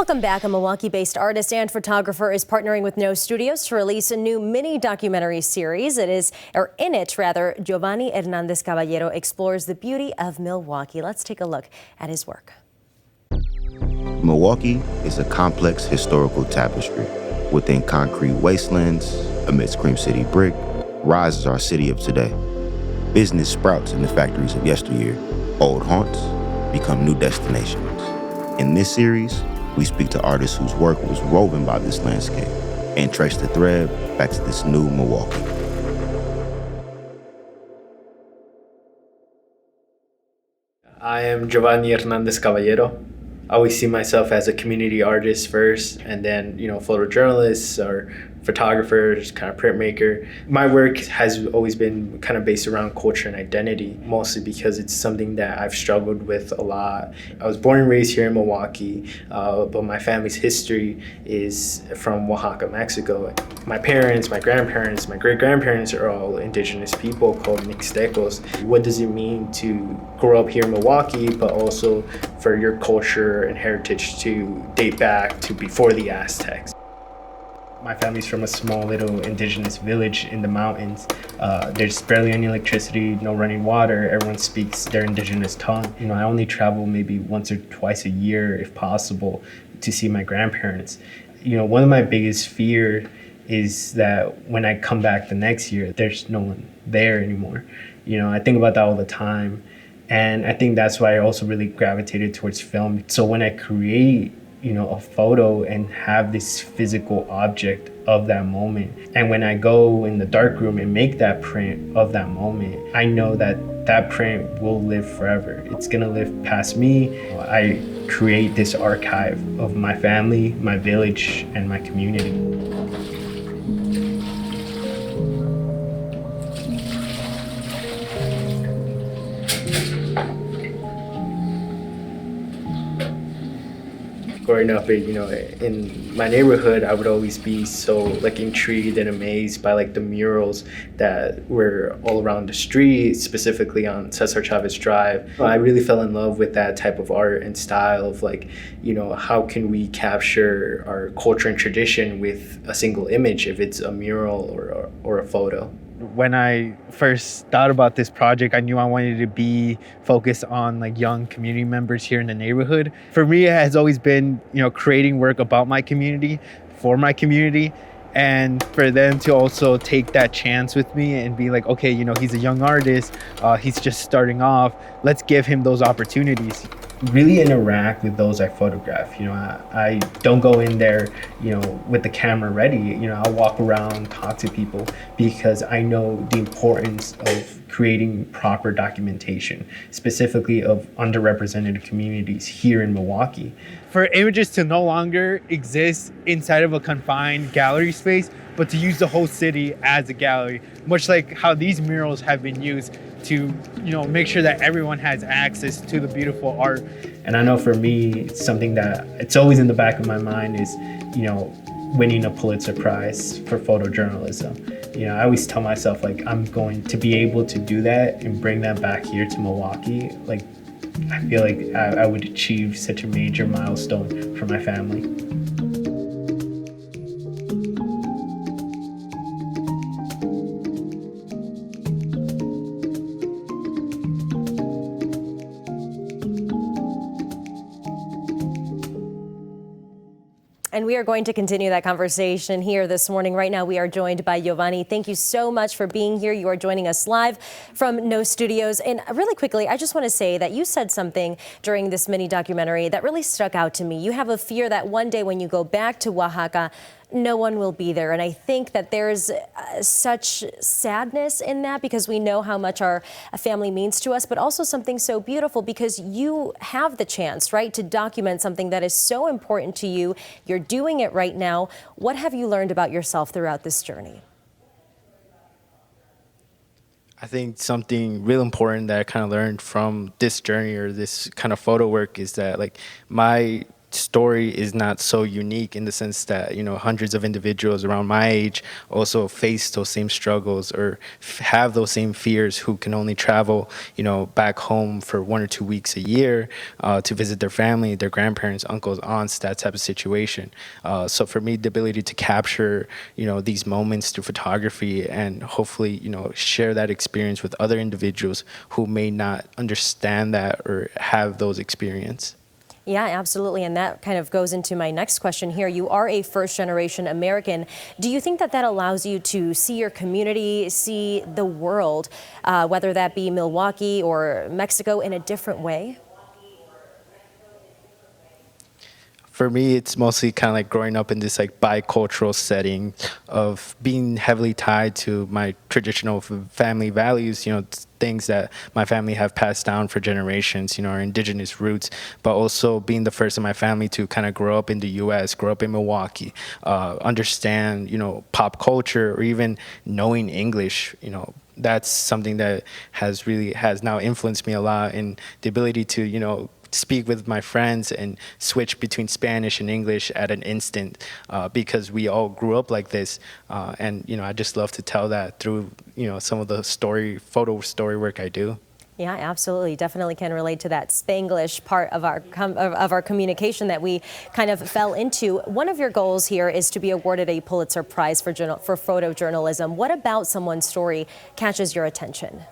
Welcome back. A Milwaukee-based artist and photographer is partnering with No Studios to release a new mini documentary series. In it, Jovanny Hernandez Caballero explores the beauty of Milwaukee. Let's take a look at his work. Milwaukee is a complex historical tapestry. Within concrete wastelands, amidst Cream City brick, rises our city of today. Business sprouts in the factories of yesteryear. Old haunts become new destinations. In this series, we speak to artists whose work was woven by this landscape and trace the thread back to this new Milwaukee. I am Jovanny Hernandez Caballero. I always see myself as a community artist first, and then, photojournalist or photographers, kind of printmaker. My work has always been kind of based around culture and identity, mostly because it's something that I've struggled with a lot. I was born and raised here in Milwaukee, but my family's history is from Oaxaca, Mexico. My parents, my grandparents, my great-grandparents are all indigenous people called Mixtecs. What does it mean to grow up here in Milwaukee, but also for your culture and heritage to date back to before the Aztecs? My family's from a small little indigenous village in the mountains. There's barely any electricity, no running water. Everyone speaks their indigenous tongue. I only travel maybe once or twice a year, if possible, to see my grandparents. One of my biggest fears is that when I come back the next year, there's no one there anymore. I think about that all the time. And I think that's why I also really gravitated towards film. So when I create a photo and have this physical object of that moment, and when I go in the darkroom and make that print of that moment, I know that that print will live forever. It's gonna live past me. I create this archive of my family, my village, and my community. Growing up, in my neighborhood, I would always be so intrigued and amazed by the murals that were all around the street, specifically on Cesar Chavez Drive. I really fell in love with that type of art and style of how can we capture our culture and tradition with a single image, if it's a mural or a photo. When I first thought about this project, I knew I wanted to be focused on young community members here in the neighborhood. For me, it has always been, creating work about my community, for my community, and for them to also take that chance with me and be like, okay, he's a young artist, he's just starting off, let's give him those opportunities. Really interact with those I photograph. I don't go in there, with the camera ready. I'll walk around, talk to people, because I know the importance of creating proper documentation, specifically of underrepresented communities here in Milwaukee. For images to no longer exist inside of a confined gallery space, but to use the whole city as a gallery, much like how these murals have been used to, make sure that everyone has access to the beautiful art. And I know for me, something that it's always in the back of my mind is, winning a Pulitzer Prize for photojournalism. I always tell myself, I'm going to be able to do that and bring that back here to Milwaukee. I feel like I would achieve such a major milestone for my family. And we are going to continue that conversation here this morning. Right now, we are joined by Jovanny. Thank you so much for being here. You are joining us live from No Studios. And really quickly, I just want to say that you said something during this mini documentary that really stuck out to me. You have a fear that one day when you go back to Oaxaca, no one will be there. And I think that there's such sadness in that, because we know how much our family means to us, but also something so beautiful because you have the chance, right, to document something that is so important to you. You're doing it right now. What have you learned about yourself throughout this journey? I think something real important that I kind of learned from this journey or this kind of photo work is that my story is not so unique in the sense that, you know, hundreds of individuals around my age also face those same struggles or have those same fears, who can only travel, you know, back home for 1 or 2 weeks a year to visit their family, their grandparents, uncles, aunts, that type of situation. So for me, the ability to capture, you know, these moments through photography and hopefully, you know, share that experience with other individuals who may not understand that or have those experiences. Yeah, absolutely. And that kind of goes into my next question here. You are a first-generation American. Do you think that that allows you to see your community, see the world, whether that be Milwaukee or Mexico, in a different way? For me, it's mostly kind of like growing up in this like bicultural setting of being heavily tied to my traditional family values, you know, things that my family have passed down for generations, you know, our indigenous roots, but also being the first in my family to kind of grow up in the U.S., grow up in Milwaukee, understand, you know, pop culture, or even knowing English, you know. That's something that has now influenced me a lot in the ability to, you know, speak with my friends and switch between Spanish and English at an instant, because we all grew up like this. And, you know, I just love to tell that through, you know, some of the photo story work I do. Yeah, absolutely. Definitely can relate to that Spanglish part of our communication that we kind of fell into. One of your goals here is to be awarded a Pulitzer Prize for photojournalism. What about someone's story catches your attention?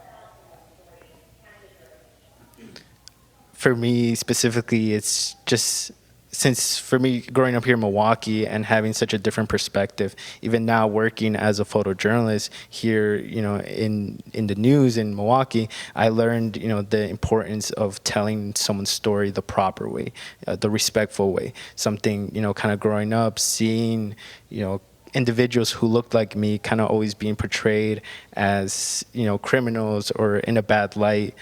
For me specifically, it's just, since for me growing up here in Milwaukee and having such a different perspective, even now working as a photojournalist here, you know, in the news in Milwaukee, I learned, you know, the importance of telling someone's story the proper way, the respectful way. Something, you know, kind of growing up, seeing, you know, individuals who looked like me kind of always being portrayed as, you know, criminals or in a bad light.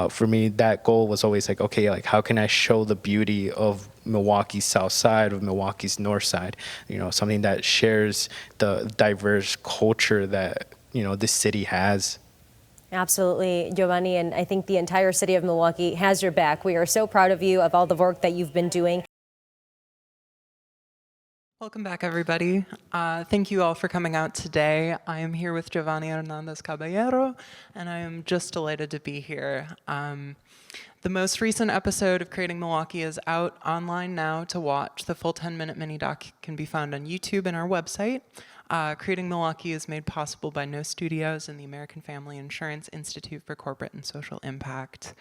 For me, that goal was always like, okay, like how can I show the beauty of Milwaukee's south side, of Milwaukee's north side, you know, something that shares the diverse culture that, you know, this city has. Absolutely, Jovanny, and I think the entire city of Milwaukee has your back. We are so proud of you, of all the work that you've been doing. Welcome back, everybody. Thank you all for coming out today. I am here with Jovanny Hernandez Caballero, and I am just delighted to be here. The most recent episode of Creating Milwaukee is out online now to watch. The full 10-minute mini-doc can be found on YouTube and our website. Creating Milwaukee is made possible by No Studios and the American Family Insurance Institute for Corporate and Social Impact.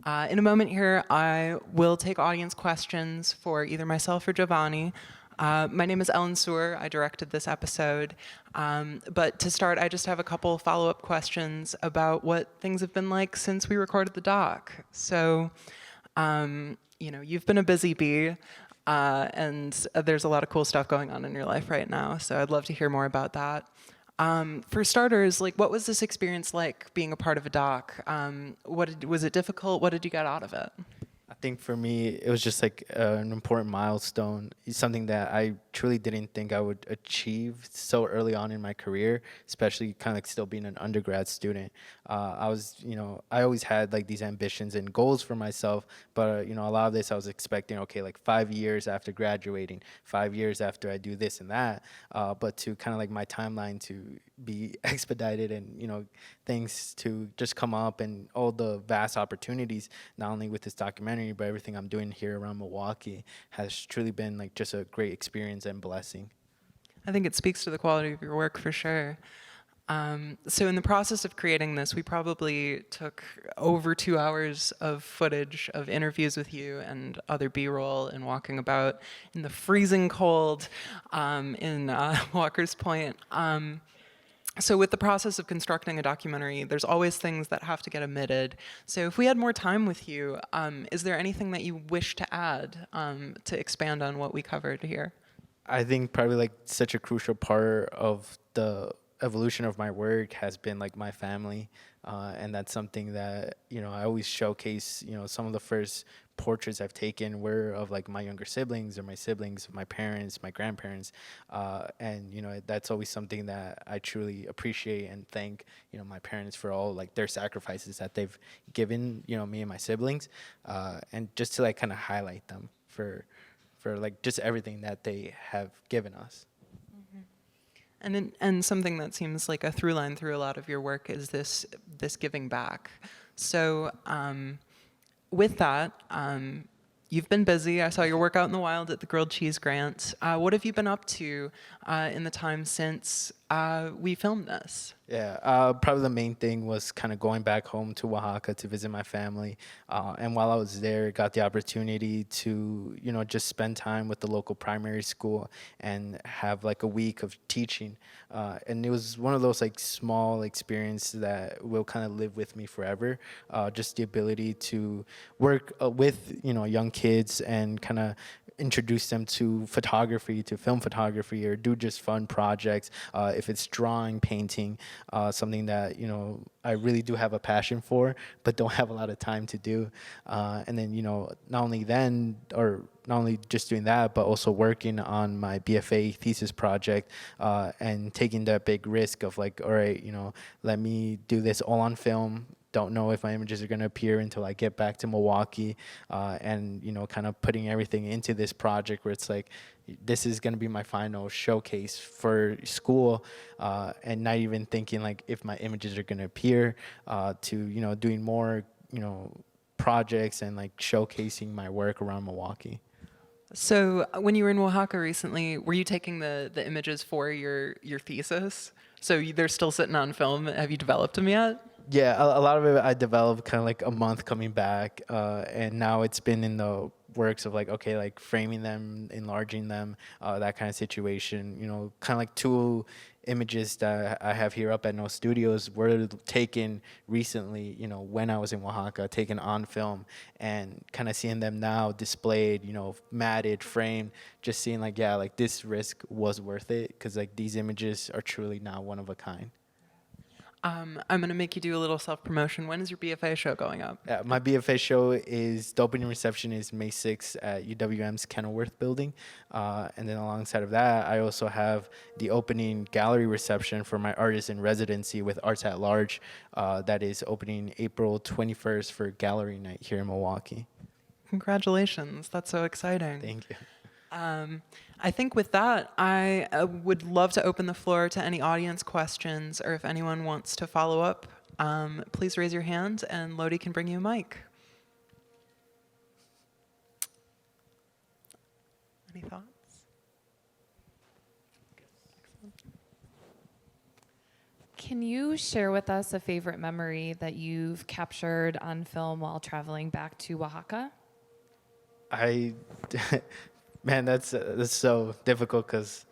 In a moment here, I will take audience questions for either myself or Jovanny. My name is Ellen Sewer. I directed this episode. But to start, I just have a couple follow-up questions about what things have been like since we recorded the doc. So, you know, you've been a busy bee, and there's a lot of cool stuff going on in your life right now. So I'd love to hear more about that. For starters, like, what was this experience like being a part of a doc? Was it difficult? What did you get out of it? I think for me, it was just like an important milestone. It's something that I truly didn't think I would achieve so early on in my career, especially kind of like still being an undergrad student. I was, you know, I always had like these ambitions and goals for myself, but, you know, a lot of this I was expecting, okay, like 5 years after graduating, 5 years after I do this and that, but to kind of like my timeline to be expedited and, you know, things to just come up and all the vast opportunities, not only with this documentary, but everything I'm doing here around Milwaukee has truly been like just a great experience and blessing. I think it speaks to the quality of your work for sure. So in the process of creating this, we probably took over 2 hours of footage of interviews with you and other B-roll and walking about in the freezing cold in Walker's Point. So with the process of constructing a documentary, there's always things that have to get omitted. So if we had more time with you, is there anything that you wish to add to expand on what we covered here? I think probably like such a crucial part of the evolution of my work has been like my family. And that's something that, you know, I always showcase. You know, some of the first portraits I've taken were of like my younger siblings or my siblings, my parents, my grandparents. And, you know, that's always something that I truly appreciate and thank, you know, my parents for all like their sacrifices that they've given, you know, me and my siblings. And just to like kind of highlight them for for like just everything that they have given us. And something that seems like a through line through a lot of your work is this giving back. So with that, you've been busy. I saw your work out in the wild at the Grilled Cheese Grant. What have you been up to in the time since we filmed this? Yeah, probably the main thing was kind of going back home to Oaxaca to visit my family. And while I was there, got the opportunity to, just spend time with the local primary school and have like a week of teaching. And it was one of those like small experiences that will kind of live with me forever. Just the ability to work with, young kids and kind of introduce them to photography, to film photography, or do just fun projects. If it's drawing, painting, something that, I really do have a passion for, but don't have a lot of time to do. And then, not only just doing that, but also working on my BFA thesis project and taking that big risk of like, all right, let me do this all on film. Don't know if my images are going to appear until I get back to Milwaukee, and kind of putting everything into this project where it's like, this is going to be my final showcase for school, and not even thinking like if my images are going to appear, to doing more projects and like showcasing my work around Milwaukee. So when you were in Oaxaca recently, were you taking the images for your thesis? So they're still sitting on film. Have you developed them yet? Yeah, a lot of it I developed kind of like a month coming back, and now it's been in the works of like, okay, like framing them, enlarging them, that kind of situation. Kind of like 2 images that I have here up at No Studios were taken recently, when I was in Oaxaca, taken on film, and kind of seeing them now displayed, matted, framed, just seeing like, yeah, like this risk was worth it, because like these images are truly now one of a kind. I'm going to make you do a little self-promotion. When is your BFA show going up? Yeah, my BFA show is, the opening reception is May 6th at UWM's Kenilworth building. And then alongside of that, I also have the opening gallery reception for my artist in residency with Arts at Large. That is opening April 21st for gallery night here in Milwaukee. Congratulations. That's so exciting. Thank you. I think with that, I would love to open the floor to any audience questions, or if anyone wants to follow up, please raise your hand and Lodi can bring you a mic. Any thoughts? Can you share with us a favorite memory that you've captured on film while traveling back to Oaxaca? Man, that's so difficult because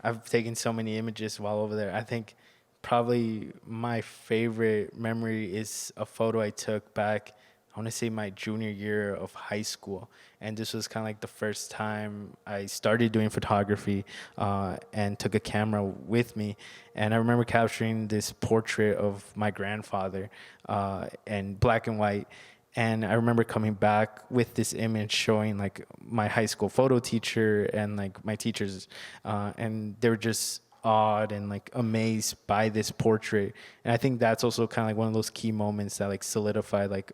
I've taken so many images while over there. I think probably my favorite memory is a photo I took back, I want to say my junior year of high school. And this was kind of like the first time I started doing photography, and took a camera with me. And I remember capturing this portrait of my grandfather, in black and white. And I remember coming back with this image showing like my high school photo teacher and like my teachers, and they were just awed and like amazed by this portrait. And I think that's also kind of like one of those key moments that like solidified like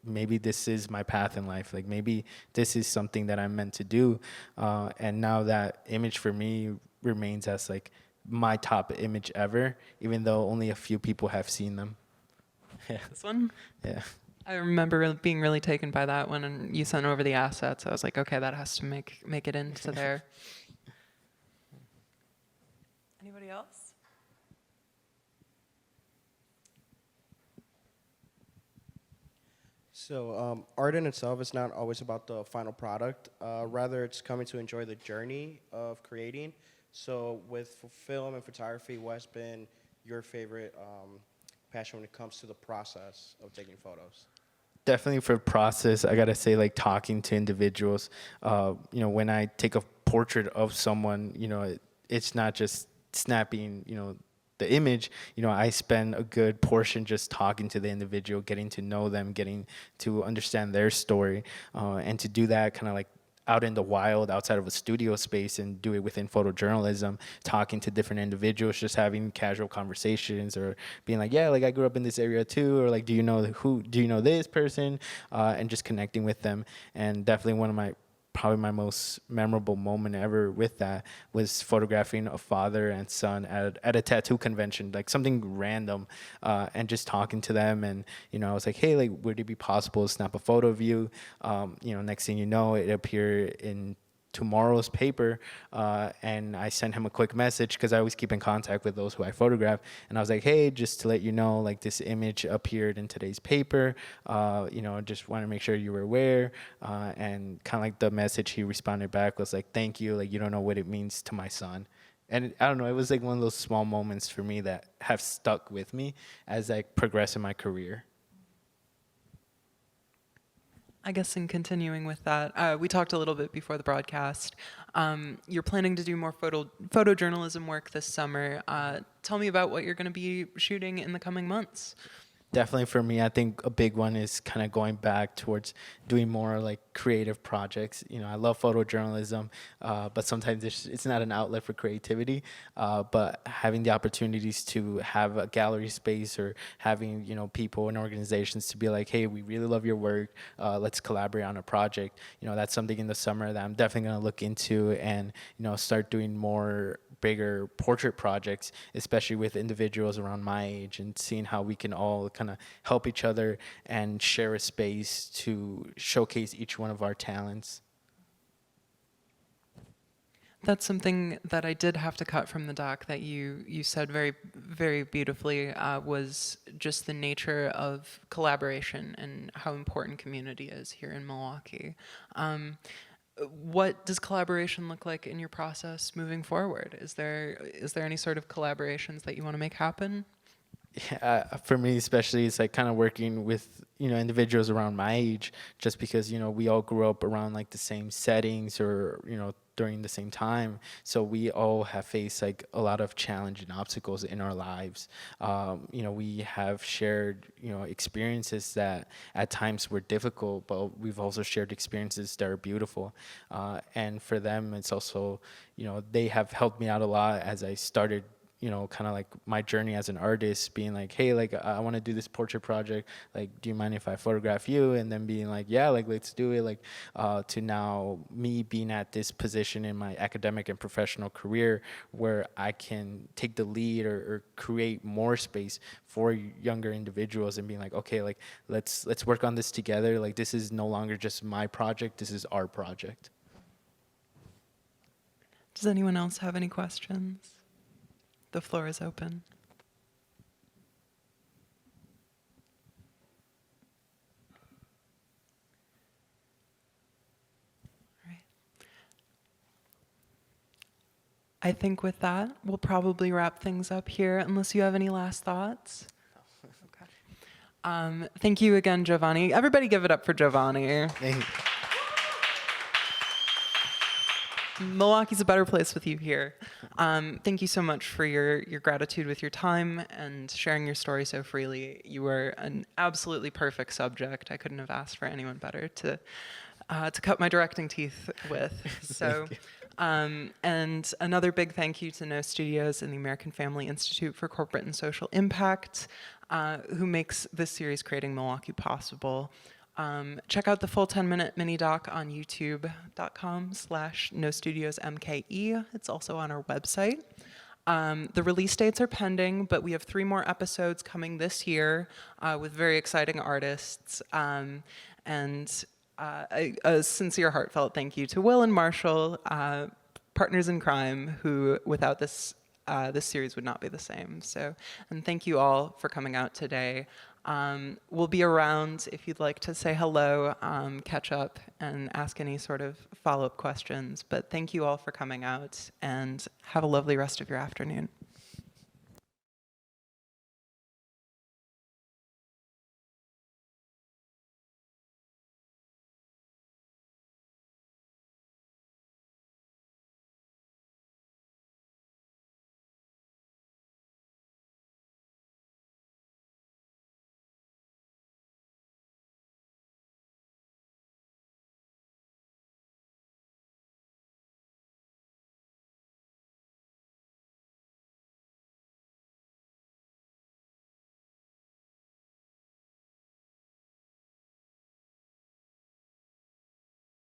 maybe this is my path in life. Like maybe this is something that I'm meant to do. And now that image for me remains as like my top image ever, even though only a few people have seen them. Yeah. This one? Yeah. I remember being really taken by that when you sent over the assets. I was like, okay, that has to make it into there. Anybody else? So art in itself is not always about the final product. Rather, it's coming to enjoy the journey of creating. So with film and photography, what's been your favorite passion when it comes to the process of taking photos? Definitely for process, I gotta say, like talking to individuals. When I take a portrait of someone, it's not just snapping, the image. I spend a good portion just talking to the individual, getting to know them, getting to understand their story, and to do that kind of like out in the wild, outside of a studio space, and do it within photojournalism, talking to different individuals, just having casual conversations, or being like, yeah, like I grew up in this area too, or like, do you know this person, and just connecting with them. And definitely one of my probably my most memorable moment ever with that was photographing a father and son at a tattoo convention, like something random, and just talking to them. And, I was like, hey, like, would it be possible to snap a photo of you? Next thing you know, it appeared in tomorrow's paper, and I sent him a quick message because I always keep in contact with those who I photograph, and I was like, hey, just to let you know, like, this image appeared in today's paper, just want to make sure you were aware, and kind of like the message he responded back was like, thank you, like, you don't know what it means to my son. And I don't know, it was like one of those small moments for me that have stuck with me as I progress in my career. I guess in continuing with that, we talked a little bit before the broadcast. You're planning to do more photojournalism work this summer. Tell me about what you're going to be shooting in the coming months. Definitely for me, I think a big one is kind of going back towards doing more like creative projects. I love photojournalism, but sometimes it's not an outlet for creativity. But having the opportunities to have a gallery space or having, people and organizations to be like, hey, we really love your work. Let's collaborate on a project. That's something in the summer that I'm definitely going to look into and, start doing more bigger portrait projects, especially with individuals around my age, and seeing how we can all kind of help each other and share a space to showcase each one of our talents. That's something that I did have to cut from the doc that you said very, very beautifully, was just the nature of collaboration and how important community is here in Milwaukee. What does collaboration look like in your process moving forward? Is there any sort of collaborations that you want to make happen? Yeah, for me especially, it's like kind of working with individuals around my age, just because we all grew up around like the same settings or during the same time, so we all have faced like a lot of challenge and obstacles in our lives. We have shared experiences that at times were difficult, but we've also shared experiences that are beautiful, and for them it's also they have helped me out a lot as I started kind of like my journey as an artist, being like, hey, like, I want to do this portrait project. Like, do you mind if I photograph you? And then being like, yeah, like, let's do it. Like, to now me being at this position in my academic and professional career where I can take the lead or create more space for younger individuals and being like, okay, like, let's work on this together. Like, this is no longer just my project. This is our project. Does anyone else have any questions? The floor is open. All right. I think with that, we'll probably wrap things up here, unless you have any last thoughts. Okay. Thank you again, Jovanny. Everybody give it up for Jovanny. Thank you. Milwaukee's a better place with you here. Thank you so much for your gratitude with your time and sharing your story so freely. You were an absolutely perfect subject. I couldn't have asked for anyone better to cut my directing teeth with. So, and another big thank you to No Studios and the American Family Institute for Corporate and Social Impact, who makes this series Creating Milwaukee possible. Check out the full 10-minute mini doc on youtube.com/nostudiosmke. It's also on our website. The release dates are pending, but we have 3 more episodes coming this year with very exciting artists. And a sincere, heartfelt thank you to Will and Marshall, partners in crime, who without this series would not be the same. So, and thank you all for coming out today. We'll be around if you'd like to say hello, catch up, and ask any sort of follow-up questions. But thank you all for coming out, and have a lovely rest of your afternoon.